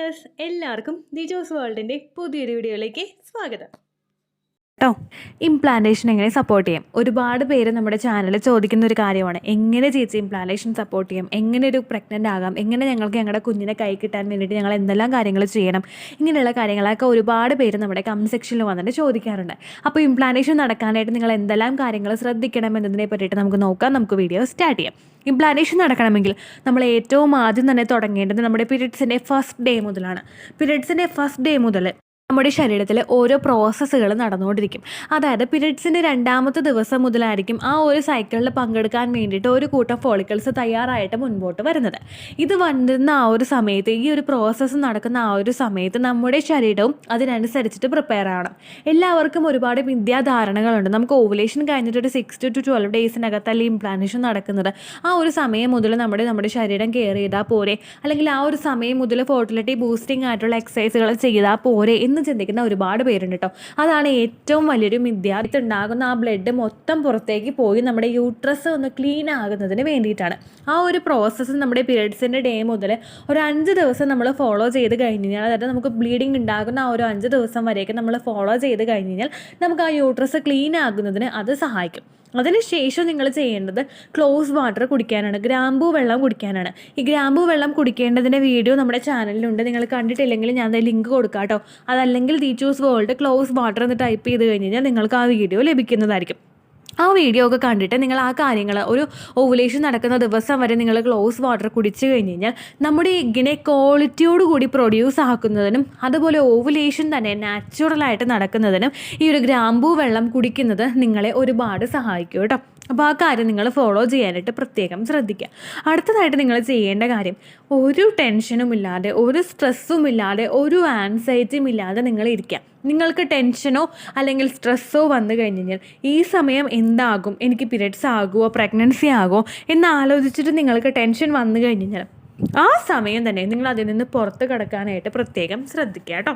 Viewers എല്ലാവർക്കും ദിജോസ് വേൾഡിൻ്റെ പുതിയൊരു വീഡിയോയിലേക്ക് സ്വാഗതം കേട്ടോ. ഇംപ്ലാന്റേഷൻ എങ്ങനെ സപ്പോർട്ട് ചെയ്യാം? ഒരുപാട് പേര് നമ്മുടെ ചാനലിൽ ചോദിക്കുന്ന ഒരു കാര്യമാണ്, എങ്ങനെ ചേച്ചി ഇംപ്ലാന്റേഷൻ സപ്പോർട്ട് ചെയ്യാം, എങ്ങനെ ഒരു പ്രഗ്നൻ്റ് ആകാം, എങ്ങനെ ഞങ്ങൾക്ക് ഞങ്ങളുടെ കുഞ്ഞിനെ കൈ കിട്ടാൻ വേണ്ടിയിട്ട് ഞങ്ങൾ എന്തെല്ലാം കാര്യങ്ങൾ ചെയ്യണം, ഇങ്ങനെയുള്ള കാര്യങ്ങളൊക്കെ ഒരുപാട് പേര് നമ്മുടെ കമൻറ്റ് സെക്ഷനിൽ വന്നിട്ട് ചോദിക്കാറുണ്ട്. അപ്പോൾ ഇംപ്ലാന്റേഷൻ നടക്കാനായിട്ട് നിങ്ങൾ എന്തെല്ലാം കാര്യങ്ങൾ ശ്രദ്ധിക്കണം എന്നതിനെ പറ്റിയിട്ട് നമുക്ക് നോക്കാം. നമുക്ക് വീഡിയോ സ്റ്റാർട്ട് ചെയ്യാം. ഇംപ്ലാന്റേഷൻ നടക്കണമെങ്കിൽ നമ്മൾ ഏറ്റവും ആദ്യം തന്നെ തുടങ്ങേണ്ടത് നമ്മുടെ പീരിയഡ്സിൻ്റെ ഫസ്റ്റ് ഡേ മുതലാണ്. പീരിയഡ്സിൻ്റെ ഫസ്റ്റ് ഡേ മുതൽ നമ്മുടെ ശരീരത്തിൽ ഓരോ പ്രോസസ്സുകൾ നടന്നുകൊണ്ടിരിക്കും. അതായത് പീരിയഡ്സിൻ്റെ രണ്ടാമത്തെ ദിവസം മുതലായിരിക്കും ആ ഒരു സൈക്കിളിൽ പങ്കെടുക്കാൻ വേണ്ടിയിട്ട് ഒരു കൂട്ടം ഫോളിക്കിൾസ് തയ്യാറായിട്ട് മുൻപോട്ട് വരുന്നത്. ഇത് വരുന്ന ആ ഒരു സമയത്ത്, ഈ ഒരു പ്രോസസ്സ് നടക്കുന്ന ആ ഒരു സമയത്ത് നമ്മുടെ ശരീരവും അതിനനുസരിച്ചിട്ട് പ്രിപ്പയർ ആവണം. എല്ലാവർക്കും ഒരുപാട് വിദ്യാധാരണകളുണ്ട്. നമുക്ക് ഓവുലേഷൻ കഴിഞ്ഞിട്ടൊരു 6 to 12 ഡേയ്സിനകത്തല്ല ഇംപ്ലാന്റേഷൻ നടക്കുന്നത്. ആ ഒരു സമയം മുതൽ നമ്മുടെ ശരീരം കെയർ ചെയ്താൽ പോരെ, അല്ലെങ്കിൽ ആ ഒരു സമയം മുതൽ ഫെർട്ടിലിറ്റി ബൂസ്റ്റിംഗ് ആയിട്ടുള്ള എക്സസൈസുകൾ ചെയ്താൽ പോരെ എന്ന് ചിന്തിക്കുന്ന ഒരുപാട് പേരുണ്ട് കേട്ടോ. അതാണ് ഏറ്റവും വലിയൊരു മിഥ്യ. ഉണ്ടാകുന്ന ആ ബ്ലഡ് മൊത്തം പുറത്തേക്ക് പോയി നമ്മുടെ യൂട്രസ് ഒന്ന് ക്ലീൻ ആകുന്നതിന് വേണ്ടിയിട്ടാണ്. ആ ഒരു പ്രോസസ്സ് നമ്മുടെ പീരിയഡ്സിൻ്റെ ഡേ മുതൽ ഒരു 5 ദിവസം നമ്മൾ ഫോളോ ചെയ്ത് കഴിഞ്ഞ് കഴിഞ്ഞാൽ, അതായത് നമുക്ക് ബ്ലീഡിങ് ഉണ്ടാകുന്ന ആ ഒരു 5 ദിവസം വരെയൊക്കെ നമ്മൾ ഫോളോ ചെയ്ത് കഴിഞ്ഞ് കഴിഞ്ഞാൽ നമുക്ക് ആ യൂട്രസ് ക്ലീൻ ആകുന്നതിന് അത് സഹായിക്കും. അതിനുശേഷം നിങ്ങൾ ചെയ്യേണ്ടത് ക്ലോസ് വാട്ടർ കുടിക്കാനാണ്, ഗ്രാമ്പൂ വെള്ളം കുടിക്കാനാണ്. ഈ ഗ്രാമ്പൂ വെള്ളം കുടിക്കേണ്ടതിൻ്റെ വീഡിയോ നമ്മുടെ ചാനലിലുണ്ട്. നിങ്ങൾ കണ്ടിട്ടില്ലെങ്കിൽ ഞാൻ ലിങ്ക് കൊടുക്കാം കേട്ടോ. അതല്ലെങ്കിൽ ദിജോസ് വേൾഡ് ക്ലോസ് വാട്ടർ എന്ന് ടൈപ്പ് ചെയ്ത് കഴിഞ്ഞ് കഴിഞ്ഞാൽ നിങ്ങൾക്ക് ആ വീഡിയോ ലഭിക്കുന്നതായിരിക്കും. ആ വീഡിയോ ഒക്കെ കണ്ടിട്ട് നിങ്ങൾ ആ കാര്യങ്ങൾ ഒരു ഓവുലേഷൻ നടക്കുന്ന ദിവസം വരെ നിങ്ങൾ ക്ലോസ് വാട്ടർ കുടിച്ചു കഴിഞ്ഞ് കഴിഞ്ഞാൽ നമ്മുടെ എഗ്ഗിനെ ക്വാളിറ്റിയോടുകൂടി പ്രൊഡ്യൂസ് ആക്കുന്നതിനും അതുപോലെ ഓവുലേഷൻ തന്നെ നാച്ചുറലായിട്ട് നടക്കുന്നതിനും ഈ ഒരു ഗ്രാമ്പൂ വെള്ളം കുടിക്കുന്നത് നിങ്ങളെ ഒരുപാട് സഹായിക്കും കേട്ടോ. അപ്പോൾ ആ കാര്യം നിങ്ങൾ ഫോളോ ചെയ്യാനായിട്ട് പ്രത്യേകം ശ്രദ്ധിക്കുക. അടുത്തതായിട്ട് നിങ്ങൾ ചെയ്യേണ്ട കാര്യം, ഒരു ടെൻഷനും ഇല്ലാതെ, ഒരു സ്ട്രെസ്സും ഇല്ലാതെ, ഒരു ആൻസൈറ്റിയും ഇല്ലാതെ നിങ്ങൾ ഇരിക്കുക. നിങ്ങൾക്ക് ടെൻഷനോ അല്ലെങ്കിൽ സ്ട്രെസ്സോ വന്നു കഴിഞ്ഞ് കഴിഞ്ഞാൽ ഈ സമയം എന്താകും, എനിക്ക് പീരിയഡ്സ് ആകുമോ, പ്രഗ്നൻസി ആകുമോ എന്ന് ആലോചിച്ചിട്ട് നിങ്ങൾക്ക് ടെൻഷൻ വന്നു കഴിഞ്ഞ് കഴിഞ്ഞാൽ ആ സമയം തന്നെ നിങ്ങൾ അതിൽ നിന്ന് പുറത്ത് കിടക്കാനായിട്ട് പ്രത്യേകം ശ്രദ്ധിക്കുക കേട്ടോ.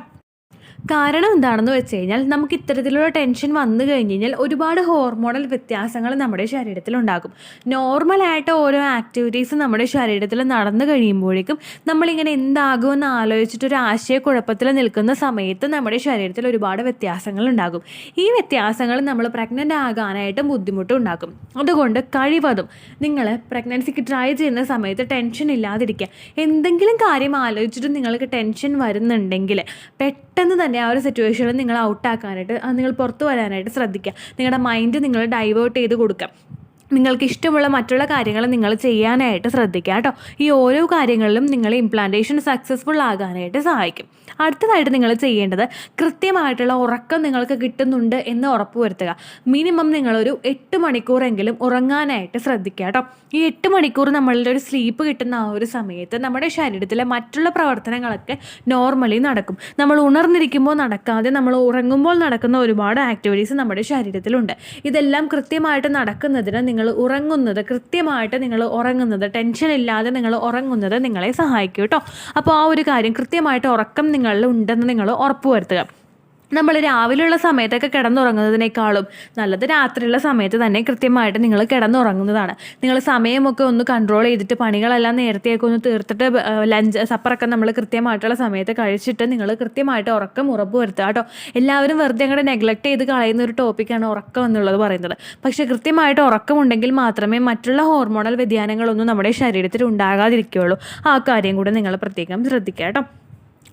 കാരണം എന്താണെന്ന് വെച്ച് കഴിഞ്ഞാൽ, നമുക്ക് ഇത്തരത്തിലുള്ള ടെൻഷൻ വന്നു കഴിഞ്ഞ് കഴിഞ്ഞാൽ ഒരുപാട് ഹോർമോണൽ വ്യത്യാസങ്ങൾ നമ്മുടെ ശരീരത്തിലുണ്ടാകും. നോർമലായിട്ട് ഓരോ ആക്ടിവിറ്റീസ് നമ്മുടെ ശരീരത്തിൽ നടന്നു കഴിയുമ്പോഴേക്കും നമ്മളിങ്ങനെ എന്താകുമെന്ന് ആലോചിച്ചിട്ടൊരു ആശയക്കുഴപ്പത്തിൽ നിൽക്കുന്ന സമയത്ത് നമ്മുടെ ശരീരത്തിൽ ഒരുപാട് വ്യത്യാസങ്ങൾ ഉണ്ടാകും. ഈ വ്യത്യാസങ്ങൾ നമ്മൾ പ്രഗ്നൻ്റ് ആകാനായിട്ട് ബുദ്ധിമുട്ടുണ്ടാക്കും. അതുകൊണ്ട് കഴിവതും നിങ്ങൾ പ്രഗ്നൻസിക്ക് ട്രൈ ചെയ്യുന്ന സമയത്ത് ടെൻഷൻ ഇല്ലാതിരിക്കുക. എന്തെങ്കിലും കാര്യം ആലോചിച്ചിട്ട് നിങ്ങൾക്ക് ടെൻഷൻ വരുന്നുണ്ടെങ്കിൽ പെട്ടെന്ന് തന്നെ ആ ഒരു സിറ്റുവേഷനിൽ നിങ്ങൾ ഔട്ടാക്കാനായിട്ട്, നിങ്ങൾ പുറത്തു വരാനായിട്ട് ശ്രദ്ധിക്കുക. നിങ്ങളുടെ മൈൻഡ് നിങ്ങൾ ഡൈവേർട്ട് ചെയ്ത് കൊടുക്കുക. നിങ്ങൾക്ക് ഇഷ്ടമുള്ള മറ്റുള്ള കാര്യങ്ങൾ നിങ്ങൾ ചെയ്യാനായിട്ട് ശ്രദ്ധിക്കുക കേട്ടോ. ഈ ഓരോ കാര്യങ്ങളിലും നിങ്ങൾ ഇംപ്ലാന്റേഷൻ സക്സസ്ഫുൾ ആകാനായിട്ട് സഹായിക്കും. അടുത്തതായിട്ട് നിങ്ങൾ ചെയ്യേണ്ടത്, കൃത്യമായിട്ടുള്ള ഉറക്കം നിങ്ങൾക്ക് കിട്ടുന്നുണ്ട് എന്ന് ഉറപ്പുവരുത്തുക. മിനിമം നിങ്ങളൊരു 8 മണിക്കൂറെങ്കിലും ഉറങ്ങാനായിട്ട് ശ്രദ്ധിക്കുക കേട്ടോ. ഈ 8 മണിക്കൂർ നമ്മളുടെ ഒരു സ്ലീപ്പ് കിട്ടുന്ന ആ ഒരു സമയത്ത് നമ്മുടെ ശരീരത്തിലെ മറ്റുള്ള പ്രവർത്തനങ്ങളൊക്കെ നോർമലി നടക്കും. നമ്മൾ ഉണർന്നിരിക്കുമ്പോൾ നടക്കാതെ നമ്മൾ ഉറങ്ങുമ്പോൾ നടക്കുന്ന ഒരുപാട് ആക്ടിവിറ്റീസ് നമ്മുടെ ശരീരത്തിലുണ്ട്. ഇതെല്ലാം കൃത്യമായിട്ട് നടക്കുന്നതിന് കൃത്യമായിട്ട് നിങ്ങൾ ഉറങ്ങുന്നത്, ടെൻഷൻ ഇല്ലാതെ നിങ്ങൾ ഉറങ്ങുന്നത് നിങ്ങളെ സഹായിക്കും കേട്ടോ. അപ്പോൾ ആ ഒരു കാര്യം, കൃത്യമായിട്ട് ഉറക്കം നിങ്ങളിൽ ഉണ്ടെന്ന് നിങ്ങൾ ഉറപ്പുവരുത്തുക. നമ്മൾ രാവിലെയുള്ള സമയത്തൊക്കെ കിടന്നുറങ്ങുന്നതിനേക്കാളും നല്ലത് രാത്രിയുള്ള സമയത്ത് തന്നെ കൃത്യമായിട്ട് നിങ്ങൾ കിടന്നുറങ്ങുന്നതാണ്. നിങ്ങൾ സമയമൊക്കെ ഒന്ന് കൺട്രോൾ ചെയ്തിട്ട് പണികളെല്ലാം നേരത്തെയൊക്കെ ഒന്ന് തീർത്തിട്ട് സപ്പറൊക്കെ നമ്മൾ കൃത്യമായിട്ടുള്ള സമയത്ത് കഴിച്ചിട്ട് നിങ്ങൾ കൃത്യമായിട്ട് ഉറക്കം ഉറപ്പുവരുത്തുക കേട്ടോ. എല്ലാവരും വെറുതെ അങ്ങോട്ട് നെഗ്ലക്റ്റ് ചെയ്ത് കളയുന്ന ഒരു ടോപ്പിക്കാണ് ഉറക്കം എന്നുള്ളത് പറയുന്നത്. പക്ഷേ കൃത്യമായിട്ട് ഉറക്കമുണ്ടെങ്കിൽ മാത്രമേ മറ്റുള്ള ഹോർമോണൽ വ്യതിയാനങ്ങളൊന്നും നമ്മുടെ ശരീരത്തിൽ ഉണ്ടാകാതിരിക്കുകയുള്ളൂ. ആ കാര്യം കൂടെ നിങ്ങൾ പ്രത്യേകം ശ്രദ്ധിക്കുക കേട്ടോ.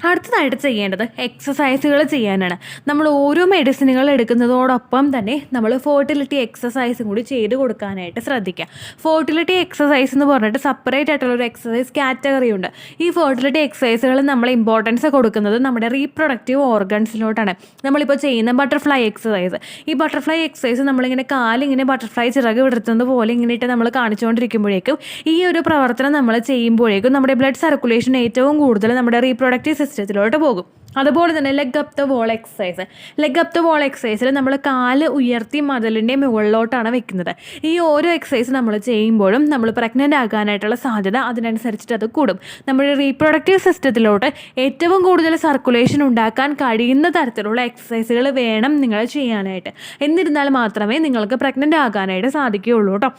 അടുത്തതായിട്ട് ചെയ്യേണ്ടത് എക്സസൈസുകൾ ചെയ്യാനാണ്. നമ്മൾ ഓരോ മെഡിസിനുകൾ എടുക്കുന്നതോടൊപ്പം തന്നെ നമ്മൾ ഫെർട്ടിലിറ്റി എക്സസൈസും കൂടി ചെയ്ത് കൊടുക്കാനായിട്ട് ശ്രദ്ധിക്കുക. ഫെർട്ടിലിറ്റി എക്സസൈസ് എന്ന് പറഞ്ഞിട്ട് സെപ്പറേറ്റ് ആയിട്ടുള്ളൊരു എക്സസൈസ് കാറ്റഗറി ഉണ്ട്. ഈ ഫെർട്ടിലിറ്റി എക്സസൈസുകൾ നമ്മൾ ഇമ്പോർട്ടൻസ് കൊടുക്കുന്നത് നമ്മുടെ റീപ്രൊഡക്റ്റീവ് ഓർഗൻസിലോട്ടാണ്. നമ്മളിപ്പോൾ ചെയ്യുന്ന ബട്ടർഫ്ലൈ എക്സസൈസ്, ഈ ബട്ടർഫ്ലൈ എക്സസൈസ് നമ്മളിങ്ങനെ കാലിങ്ങനെ ബട്ടർഫ്ലൈ ചിറക് വിടർത്തുന്നത് പോലെ ഇങ്ങനെ ഇട്ട് നമ്മൾ കാണിച്ചുകൊണ്ടിരിക്കുമ്പോഴേക്കും, ഈ ഒരു പ്രവർത്തനം നമ്മൾ ചെയ്യുമ്പോഴേക്കും നമ്മുടെ ബ്ലഡ് സർക്കുലേഷൻ ഏറ്റവും കൂടുതൽ നമ്മുടെ റീപ്രൊഡക്റ്റീവ് സിസ്റ്റത്തിലോട്ട് പോകും. അതുപോലെ തന്നെ leg up the wall exercise. Leg up the wall എക്സസൈസിൽ നമ്മൾ കാല് ഉയർത്തി മതിലിൻ്റെ മുകളിലോട്ടാണ് വെക്കുന്നത്. ഈ ഓരോ എക്സസൈസ് നമ്മൾ ചെയ്യുമ്പോഴും നമ്മൾ പ്രഗ്നൻ്റ് ആകാനായിട്ടുള്ള സാധ്യത അതിനനുസരിച്ചിട്ട് അത് കൂടും. നമ്മുടെ റീപ്രൊഡക്റ്റീവ് സിസ്റ്റത്തിലോട്ട് ഏറ്റവും കൂടുതൽ സർക്കുലേഷൻ ഉണ്ടാക്കാൻ കഴിയുന്ന തരത്തിലുള്ള എക്സസൈസുകൾ വേണം നിങ്ങൾ ചെയ്യാനായിട്ട്. എന്നിരുന്നാൽ മാത്രമേ നിങ്ങൾക്ക് പ്രഗ്നൻ്റ് ആകാനായിട്ട് സാധിക്കുകയുള്ളൂ കേട്ടോ.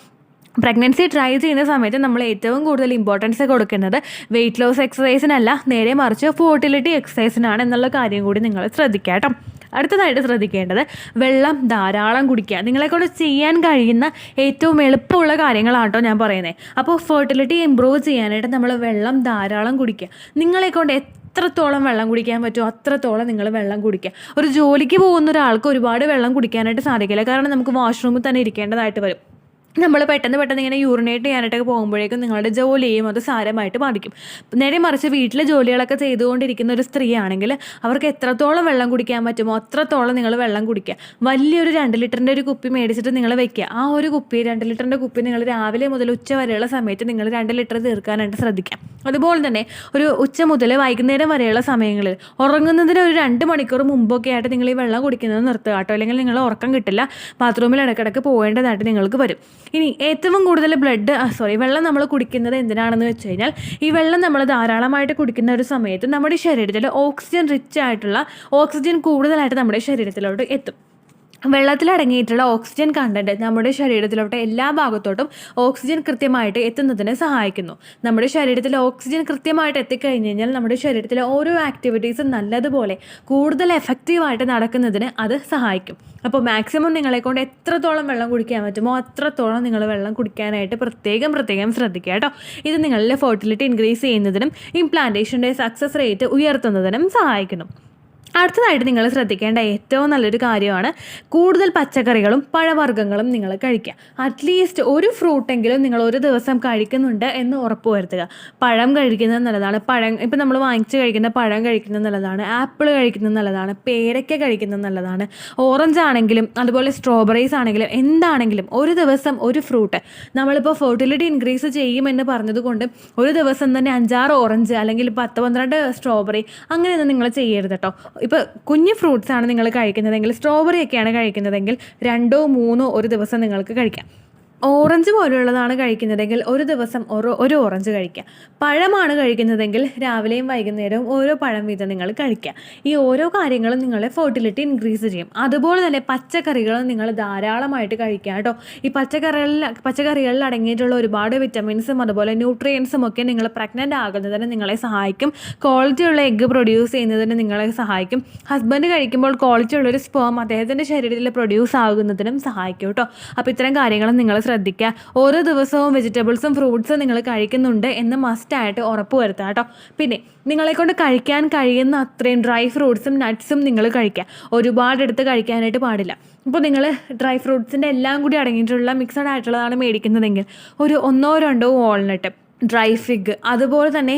പ്രഗ്നൻസി ട്രൈ ചെയ്യുന്ന സമയത്ത് നമ്മൾ ഏറ്റവും കൂടുതൽ ഇമ്പോർട്ടൻസ് കൊടുക്കുന്നത് വെയിറ്റ് ലോസ് എക്സസൈസിനല്ല, നേരെ മറിച്ച് ഫെർട്ടിലിറ്റി എക്സസൈസിനാണ് എന്നുള്ള കാര്യം കൂടി നിങ്ങൾ ശ്രദ്ധിക്കുക കേട്ടോ. അടുത്തതായിട്ട് ശ്രദ്ധിക്കേണ്ടത് വെള്ളം ധാരാളം കുടിക്കുക. നിങ്ങളെക്കൊണ്ട് ചെയ്യാൻ കഴിയുന്ന ഏറ്റവും എളുപ്പമുള്ള കാര്യങ്ങളാണ് കേട്ടോ ഞാൻ പറയുന്നത്. അപ്പോൾ ഫെർട്ടിലിറ്റി ഇമ്പ്രൂവ് ചെയ്യാനായിട്ട് നമ്മൾ വെള്ളം ധാരാളം കുടിക്കുക. നിങ്ങളെക്കൊണ്ട് എത്രത്തോളം വെള്ളം കുടിക്കാൻ പറ്റുമോ അത്രത്തോളം നിങ്ങൾ വെള്ളം കുടിക്കുക. ഒരു ജോലിക്ക് പോകുന്ന ഒരാൾക്ക് ഒരുപാട് വെള്ളം കുടിക്കാനായിട്ട് സാധിക്കില്ല, കാരണം നമുക്ക് വാഷ്റൂമിൽ തന്നെ ഇരിക്കേണ്ടതായിട്ട് വരും. നമ്മൾ പെട്ടെന്ന് ഇങ്ങനെ യൂറിനേറ്റ് ചെയ്യാനായിട്ടൊക്കെ പോകുമ്പോഴേക്കും നിങ്ങളുടെ ജോലിയും അത് സാരമായിട്ട് ബാധിക്കും. നേരെ മറിച്ച് വീട്ടിലെ ജോലികളൊക്കെ ചെയ്തുകൊണ്ടിരിക്കുന്ന ഒരു സ്ത്രീ ആണെങ്കിൽ അവർക്ക് എത്രത്തോളം വെള്ളം കുടിക്കാൻ പറ്റുമോ അത്രത്തോളം നിങ്ങൾ വെള്ളം കുടിക്കുക. വലിയൊരു 2 ലിറ്ററിൻ്റെ ഒരു കുപ്പി മേടിച്ചിട്ട് നിങ്ങൾ വെക്കുക. ആ ഒരു കുപ്പി 2 ലിറ്ററിൻ്റെ കുപ്പി നിങ്ങൾ രാവിലെ മുതൽ ഉച്ച വരെയുള്ള സമയത്ത് നിങ്ങൾ 2 ലിറ്റർ തീർക്കാനായിട്ട് ശ്രദ്ധിക്കാം. അതുപോലെ തന്നെ ഒരു ഉച്ച മുതൽ വൈകുന്നേരം വരെയുള്ള സമയങ്ങളിൽ ഉറങ്ങുന്നതിന് ഒരു 2 മണിക്കൂർ മുമ്പൊക്കെ ആയിട്ട് നിങ്ങൾ ഈ വെള്ളം കുടിക്കുന്നത് നിർത്തുക കേട്ടോ, അല്ലെങ്കിൽ നിങ്ങൾ ഉറക്കം കിട്ടില്ല, ബാത്റൂമിൽ ഇടയ്ക്കിടയ്ക്ക് പോകേണ്ടതായിട്ട് നിങ്ങൾക്ക് വരും. ഇനി ഏറ്റവും കൂടുതൽ വെള്ളം നമ്മൾ കുടിക്കുന്നത് എന്തിനാണെന്ന് വെച്ച് കഴിഞ്ഞാൽ, ഈ വെള്ളം നമ്മൾ ധാരാളമായിട്ട് കുടിക്കുന്ന ഒരു സമയത്ത് നമ്മുടെ ശരീരത്തിൽ ഓക്സിജൻ റിച്ച് ആയിട്ടുള്ള ഓക്സിജൻ കൂടുതലായിട്ട് നമ്മുടെ ശരീരത്തിലോട്ട് എത്തും. വെള്ളത്തിലടങ്ങിയിട്ടുള്ള ഓക്സിജൻ കണ്ടൻറ്റ് നമ്മുടെ ശരീരത്തിലോട്ട് എല്ലാ ഭാഗത്തോട്ടും ഓക്സിജൻ കൃത്യമായിട്ട് എത്തുന്നതിന് സഹായിക്കുന്നു. നമ്മുടെ ശരീരത്തിൽ ഓക്സിജൻ കൃത്യമായിട്ട് എത്തിക്കഴിഞ്ഞ് കഴിഞ്ഞാൽ നമ്മുടെ ശരീരത്തിലെ ഓരോ ആക്ടിവിറ്റീസും നല്ലതുപോലെ കൂടുതൽ എഫക്റ്റീവായിട്ട് നടക്കുന്നതിന് അത് സഹായിക്കും. അപ്പോൾ മാക്സിമം നിങ്ങളെക്കൊണ്ട് എത്രത്തോളം വെള്ളം കുടിക്കാൻ പറ്റുമോ അത്രത്തോളം നിങ്ങൾ വെള്ളം കുടിക്കാനായിട്ട് പ്രത്യേകം ശ്രദ്ധിക്കുക കേട്ടോ. ഇത് നിങ്ങളുടെ ഫെർട്ടിലിറ്റി ഇൻക്രീസ് ചെയ്യുന്നതിനും ഇംപ്ലാന്റേഷൻ്റെ സക്സസ് റേറ്റ് ഉയർത്തുന്നതിനും സഹായിക്കുന്നു. അടുത്തതായിട്ട് നിങ്ങൾ ശ്രദ്ധിക്കേണ്ട ഏറ്റവും നല്ലൊരു കാര്യമാണ് കൂടുതൽ പച്ചക്കറികളും പഴവർഗ്ഗങ്ങളും നിങ്ങൾ കഴിക്കുക. അറ്റ്ലീസ്റ്റ് ഒരു ഫ്രൂട്ടെങ്കിലും നിങ്ങൾ ഒരു ദിവസം കഴിക്കുന്നുണ്ട് എന്ന് ഉറപ്പ് വരുത്തുക. പഴം കഴിക്കുന്നത് നല്ലതാണ്. ഇപ്പം നമ്മൾ വാങ്ങിച്ച് കഴിക്കുന്ന പഴം കഴിക്കുന്നത് നല്ലതാണ്. ആപ്പിൾ കഴിക്കുന്നത് നല്ലതാണ്. പേരയ്ക്ക കഴിക്കുന്നത് നല്ലതാണ്. ഓറഞ്ച് ആണെങ്കിലും അതുപോലെ സ്ട്രോബെറീസ് ആണെങ്കിലും എന്താണെങ്കിലും ഒരു ദിവസം ഒരു ഫ്രൂട്ട്. നമ്മളിപ്പോൾ ഫെർട്ടിലിറ്റി ഇൻക്രീസ് ചെയ്യുമെന്ന് പറഞ്ഞതുകൊണ്ട് ഒരു ദിവസം തന്നെ 5-6 ഓറഞ്ച് അല്ലെങ്കിൽ 10-12 സ്ട്രോബെറി അങ്ങനെയൊന്നും നിങ്ങൾ ചെയ്യരുത് കേട്ടോ. ഇപ്പോൾ കുഞ്ഞ് ഫ്രൂട്ട്സ് ആണ് നിങ്ങൾ കഴിക്കുന്നതെങ്കിൽ, സ്ട്രോബെറി ഒക്കെയാണ് കഴിക്കുന്നതെങ്കിൽ 2-3 ഒരു ദിവസം നിങ്ങൾക്ക് കഴിക്കാം. ഓറഞ്ച് പോലുള്ളതാണ് കഴിക്കുന്നതെങ്കിൽ ഒരു ദിവസം ഒരു ഓറഞ്ച് കഴിക്കുക. പഴമാണ് കഴിക്കുന്നതെങ്കിൽ രാവിലെയും വൈകുന്നേരവും ഓരോ പഴം വീതം നിങ്ങൾ കഴിക്കുക. ഈ ഓരോ കാര്യങ്ങളും നിങ്ങളുടെ ഫെർട്ടിലിറ്റി ഇൻക്രീസ് ചെയ്യും. അതുപോലെ തന്നെ പച്ചക്കറികളും നിങ്ങൾ ധാരാളമായിട്ട് കഴിക്കുക കേട്ടോ. ഈ പച്ചക്കറികളിൽ അടങ്ങിയിട്ടുള്ള ഒരുപാട് വിറ്റമിൻസും അതുപോലെ ന്യൂട്രിയൻസും ഒക്കെ നിങ്ങൾ പ്രഗ്നൻ്റ് ആകുന്നതിന് നിങ്ങളെ സഹായിക്കും. ക്വാളിറ്റിയുള്ള എഗ്ഗ് പ്രൊഡ്യൂസ് ചെയ്യുന്നതിന് നിങ്ങളെ സഹായിക്കും. ഹസ്ബൻഡ് കഴിക്കുമ്പോൾ ക്വാളിറ്റിയുള്ളൊരു സ്പേം അദ്ദേഹത്തിൻ്റെ ശരീരത്തിൽ പ്രൊഡ്യൂസ് ആകുന്നതിനും സഹായിക്കും കേട്ടോ. അപ്പോൾ ഇത്തരം കാര്യങ്ങളും നിങ്ങൾ ശ്രദ്ധിക്കുക. ഓരോ ദിവസവും വെജിറ്റബിൾസും ഫ്രൂട്ട്സും നിങ്ങൾ കഴിക്കുന്നുണ്ട് എന്ന് മസ്റ്റായിട്ട് ഉറപ്പ് വരുത്തുക കേട്ടോ. പിന്നെ നിങ്ങളെക്കൊണ്ട് കഴിക്കാൻ കഴിയുന്ന അത്രയും ഡ്രൈ ഫ്രൂട്ട്സും നട്ട്സും നിങ്ങൾ കഴിക്കുക. ഒരുപാട് എടുത്ത് കഴിക്കാനായിട്ട് പാടില്ല. ഇപ്പോൾ നിങ്ങൾ ഡ്രൈ ഫ്രൂട്ട്സിൻ്റെ എല്ലാം കൂടി അടങ്ങിയിട്ടുള്ള മിക്സഡ് ആയിട്ടുള്ളതാണ് മേടിക്കുന്നതെങ്കിൽ ഒരു 1-2 വാൾനട്ട്, ഡ്രൈ ഫിഗ്, അതുപോലെ തന്നെ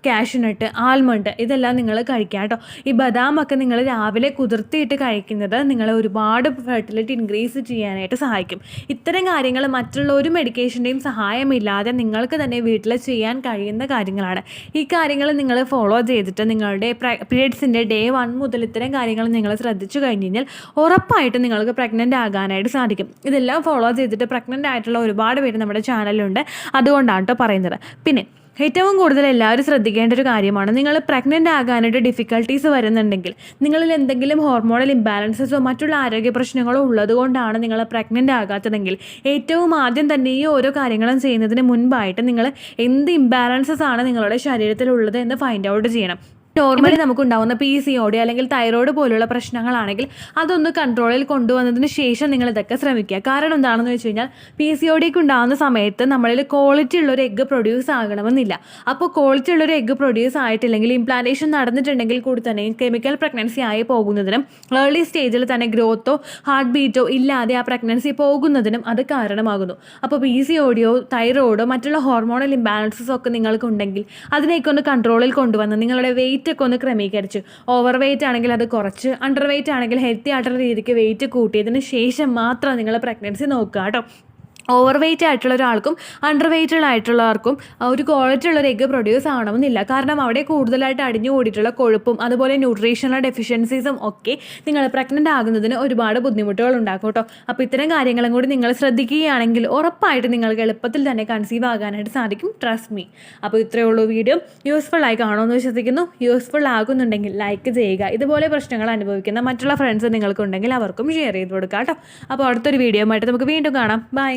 കാഷ്യൂനട്ട്, ആൽമണ്ട് ഇതെല്ലാം നിങ്ങൾ കഴിക്കുക കേട്ടോ. ഈ ബദാമൊക്കെ നിങ്ങൾ രാവിലെ കുതിർത്തിയിട്ട് കഴിക്കുന്നത് നിങ്ങളെ ഒരുപാട് ഫെർട്ടിലിറ്റി ഇൻക്രീസ് ചെയ്യാനായിട്ട് സഹായിക്കും. ഇത്തരം കാര്യങ്ങൾ മറ്റുള്ള ഒരു മെഡിക്കേഷൻ്റെയും സഹായമില്ലാതെ നിങ്ങൾക്ക് തന്നെ വീട്ടിൽ ചെയ്യാൻ കഴിയുന്ന കാര്യങ്ങളാണ്. ഈ കാര്യങ്ങൾ നിങ്ങൾ ഫോളോ ചെയ്തിട്ട് നിങ്ങളുടെ പീരിയഡ്സിൻ്റെ ഡേ 1 മുതൽ ഇത്തരം കാര്യങ്ങൾ നിങ്ങൾ ശ്രദ്ധിച്ചു കഴിഞ്ഞ് കഴിഞ്ഞാൽ ഉറപ്പായിട്ടും നിങ്ങൾക്ക് പ്രഗ്നൻ്റ് ആകാനായിട്ട് സാധിക്കും. ഇതെല്ലാം ഫോളോ ചെയ്തിട്ട് പ്രഗ്നൻ്റ് ആയിട്ടുള്ള ഒരുപാട് പേര് നമ്മുടെ ചാനലിലുണ്ട്. അതുകൊണ്ടാണ് കേട്ടോ പറയുന്നത്. പിന്നെ ഏറ്റവും കൂടുതൽ എല്ലാവരും ശ്രദ്ധിക്കേണ്ട ഒരു കാര്യമാണ്, നിങ്ങൾ പ്രഗ്നൻ്റ് ആകാനായിട്ട് ഡിഫിക്കൽട്ടീസ് വരുന്നുണ്ടെങ്കിൽ, നിങ്ങളിൽ എന്തെങ്കിലും ഹോർമോണൽ ഇംബാലൻസസോ മറ്റുള്ള ആരോഗ്യ പ്രശ്നങ്ങളോ ഉള്ളതുകൊണ്ടാണ് നിങ്ങൾ പ്രഗ്നൻ്റ് ആകാത്തതെങ്കിൽ ഏറ്റവും ആദ്യം തന്നെ ഈ ഓരോ കാര്യങ്ങളും ചെയ്യുന്നതിന് മുൻപായിട്ട് നിങ്ങൾ എന്ത് ഇംബാലൻസസ് ആണ് നിങ്ങളുടെ ശരീരത്തിലുള്ളത് എന്ന് ഫൈൻഡ് ഔട്ട് ചെയ്യണം. നോർമലി നമുക്കുണ്ടാവുന്ന PCOD അല്ലെങ്കിൽ തൈറോയ്ഡ് പോലുള്ള പ്രശ്നങ്ങളാണെങ്കിൽ അതൊന്ന് കൺട്രോളിൽ കൊണ്ടുവന്നതിന് ശേഷം നിങ്ങൾ ഇതൊക്കെ ശ്രമിക്കുക. കാരണം എന്താണെന്ന് വെച്ച് കഴിഞ്ഞാൽ PCODക്ക് ഉണ്ടാകുന്ന സമയത്ത് നമ്മളിൽ ക്വാളിറ്റി ഉള്ളൊരു എഗ്ഗ് പ്രൊഡ്യൂസ് ആകണമെന്നില്ല. അപ്പോൾ ക്വാളിറ്റി ഉള്ളൊരു എഗ്ഗ് പ്രൊഡ്യൂസ് ആയിട്ടില്ലെങ്കിൽ ഇംപ്ലാന്റേഷൻ നടന്നിട്ടുണ്ടെങ്കിൽ കൂടി തന്നെ കെമിക്കൽ പ്രഗ്നൻസി ആയി പോകുന്നതിനും ഏർലി സ്റ്റേജിൽ തന്നെ ഗ്രോത്തോ ഹാർട്ട് ബീറ്റോ ഇല്ലാതെ ആ പ്രഗ്നൻസി പോകുന്നതിനും അത് കാരണമാകുന്നു. അപ്പോൾ PCODയോ തൈറോയ്ഡോ മറ്റുള്ള ഹോർമോണൽ ഇംബാലൻസസോ ഒക്കെ നിങ്ങൾക്കുണ്ടെങ്കിൽ അതിനെയൊക്കെ ഒന്ന് കൺട്രോളിൽ കൊണ്ടുവന്ന് നിങ്ങളുടെ വെയിറ്റ് ഒക്കെ ഒന്ന് ക്രമീകരിച്ച്, ഓവർ വെയിറ്റ് ആണെങ്കിൽ അത് കുറച്ച്, അണ്ടർ വെയിറ്റ് ആണെങ്കിൽ ഹെൽത്തി ആയിട്ടുള്ള രീതിക്ക് വെയിറ്റ് കൂട്ടിയതിന് ശേഷം മാത്രം നിങ്ങൾ പ്രഗ്നൻസി നോക്കുക കേട്ടോ. ഓവർ വെയിറ്റ് ആയിട്ടുള്ള ഒരാൾക്കും അണ്ടർ വെയിറ്റുള്ള ആയിട്ടുള്ളവർക്കും ഒരു ക്വാളിറ്റി ഉള്ളൊരു എഗ്ഗ് പ്രൊഡ്യൂസ് ആവണമെന്നില്ല. കാരണം അവിടെ കൂടുതലായിട്ട് അടിഞ്ഞു കൂടിയിട്ടുള്ള കൊഴുപ്പും അതുപോലെ ന്യൂട്രീഷണൽ ഡെഫിഷ്യൻസീസും ഒക്കെ നിങ്ങൾ പ്രഗ്നൻ്റ് ആകുന്നതിന് ഒരുപാട് ബുദ്ധിമുട്ടുകൾ ഉണ്ടാക്കും കേട്ടോ. അപ്പോൾ ഇത്തരം കാര്യങ്ങളും കൂടി നിങ്ങൾ ശ്രദ്ധിക്കുകയാണെങ്കിൽ ഉറപ്പായിട്ട് നിങ്ങൾക്ക് എളുപ്പത്തിൽ തന്നെ കൺസീവ് ആകാനായിട്ട് സാധിക്കും. Trust me. അപ്പോൾ ഇത്രയേ ഉള്ളൂ വീഡിയോ. യൂസ്ഫുൾ ആയി കാണുമെന്ന് വിശ്വസിക്കുന്നു. യൂസ്ഫുൾ ആകുന്നുണ്ടെങ്കിൽ ലൈക്ക് ചെയ്യുക. ഇതുപോലെ പ്രശ്നങ്ങൾ അനുഭവിക്കുന്ന മറ്റുള്ള ഫ്രണ്ട്സ് നിങ്ങൾക്കുണ്ടെങ്കിൽ അവർക്കും ഷെയർ ചെയ്ത് കൊടുക്കുക കേട്ടോ. അപ്പോൾ അടുത്തൊരു വീഡിയോ ആയിട്ട് നമുക്ക് വീണ്ടും കാണാം. ബൈ.